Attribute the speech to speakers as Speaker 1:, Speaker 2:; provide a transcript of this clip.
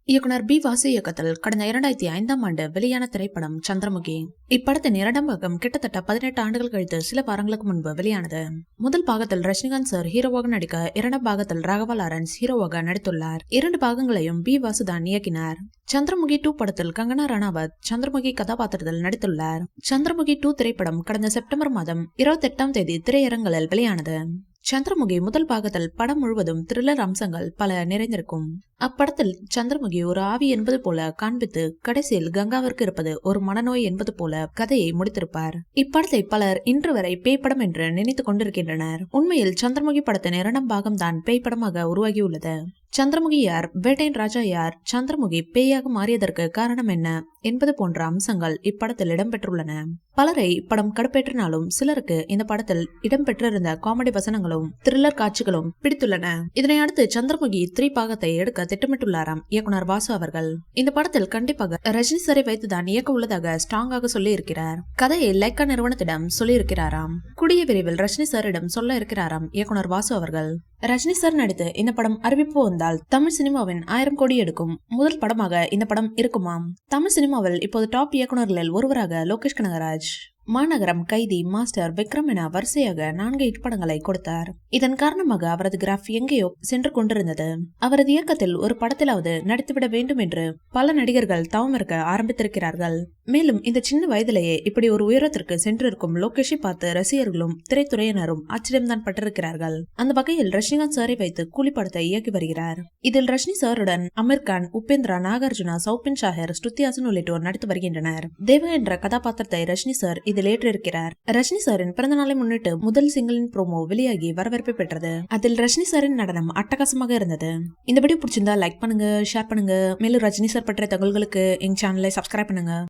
Speaker 1: இயக்குனர் பி. வாசு இயக்கத்தில் கடந்த 2005ஆம் ஆண்டு வெளியான திரைப்படம் சந்திரமுகி. இப்படத்தின் இரண்டாம் பாகம் கிட்டத்தட்ட 18 ஆண்டுகள் கழித்து சில வாரங்களுக்கு முன்பு வெளியானது. முதல் பாகத்தில் ரஜினிகாந்த் சார் ஹீரோவாக நடிக்க, இரண்டாம் பாகத்தில் ராகவா லாரன்ஸ் ஹீரோவாக நடித்துள்ளார். இரண்டு பாகங்களையும் பி. வாசு தான் இயக்கினார். சந்திரமுகி 2 படத்தில் கங்கனா ரணாவத் சந்திரமுகி கதாபாத்திரத்தில் நடித்துள்ளார். சந்திரமுகி 2 திரைப்படம் கடந்த செப்டம்பர் மாதம் 28ஆம் தேதி திரையரங்குகளில் வெளியானது. சந்திரமுகி முதல் பாகத்தில் படம் முழுவதும் த்ரில்லர் அம்சங்கள் பல நிறைந்திருக்கும். அப்படத்தில் சந்திரமுகி ஒரு ஆவி என்பது போல காண்பித்து கடைசியில் கங்காவிற்கு இருப்பது ஒரு மனநோய் என்பது போல கதையை முடித்திருப்பார். இப்படத்தை பலர் இன்று வரை பேய்ப்படம் என்று நினைத்துக் கொண்டிருக்கின்றனர். உண்மையில் சந்திரமுகி படத்தின் இரண்டாம் பாகம் தான் பேய்ப்படமாக உருவாகியுள்ளது. சந்திரமுகி யார், வேட்டையன் ராஜா யார், சந்திரமுகி பேயாக மாறியதற்கு காரணம் என்ன என்பது போன்ற அம்சங்கள் இப்படத்தில் இடம்பெற்றுள்ளன. பலரை இப்படம் கடுப்பேற்றினாலும் சிலருக்கு இந்த படத்தில் இடம்பெற்றிருந்த காமெடி வசனங்களும் த்ரில்லர் காட்சிகளும் பிடித்துள்ளன. இதனை அடுத்து சந்திரமுகி 3 பாகத்தை எடுக்க திட்டமிட்டுள்ளாராம் இயக்குனர் வாசு அவர்கள். இந்த படத்தில் கண்டிப்பாக ரஜினி சாரை வைத்துதான் இயக்க உள்ளதாக ஸ்ட்ராங்காக சொல்லி இருக்கிறார். கதையை லைக்கா நிறுவனத்திடம் சொல்லி இருக்கிறாராம். கூடிய விரைவில் ரஜினி சாரிடம் சொல்ல இருக்கிறாராம் இயக்குனர் வாசு அவர்கள். ரஜினி சார் நடித்து இந்த படம் அறிவிப்பு வந்தால் தமிழ் சினிமாவின் 1000 கோடி எடுக்கும் முதல் படமாக இந்த படம் இருக்குமாம். தமிழ் சினிமாவில் இப்போது டாப் இயக்குநர்களில் ஒருவராக லோகேஷ் கனகராஜ் மாநகரம், கைதி, மாஸ்டர், விக்ரம் என வரிசையாக 4 ஹிட் படங்களை கொடுத்தார். இதன் காரணமாக அவரது கிராஃப் எங்கேயோ சென்று கொண்டிருந்தது. அவரது இயக்கத்தில் ஒரு படத்திலாவது நடித்துவிட வேண்டும் என்று பல நடிகர்கள் தவம் இருக்க ஆரம்பித்திருக்கிறார்கள். மேலும் இந்த சின்ன வயதிலேயே இப்படி ஒரு உயரத்திற்கு சென்றிருக்கும் லோகேஷை பார்த்து ரசிகர்களும் திரைத்துறையினரும் ஆச்சரியம்தான் பட்டிருக்கிறார்கள். அந்த வகையில் ரஜினிகாந்த் சாரை வைத்து கூலி படத்தை இயக்கி வருகிறார். இதில் ரஜினி சாருடன் அமீர் கான், உபேந்திரா, நாகார்ஜுனா, சௌபின் ஷாஹர், ஸ்ருதி ஹாசன் உள்ளிட்டோர் நடித்து வருகின்றனர். தேவா என்ற கதாபாத்திரத்தை ரஜினி சார் இதில் ஏற்றிருக்கிறார். ரஜினி சாரின் பிறந்த நாளை முன்னிட்டு முதல் சிங்கிளின் ப்ரோமோ வெளியாகி வரவேற்பை பெற்றது. அதில் ரஜினி சாரின் நடனம் அட்டகாசமாக இருந்தது. இந்த வீடியோ பிடிச்சிருந்தா லைக் பண்ணுங்க, ஷேர் பண்ணுங்க. மேலும் ரஜினி சார் பற்றிய தகவல்களுக்கு எங்க சேனலை சப்ஸ்கிரைப் பண்ணுங்க.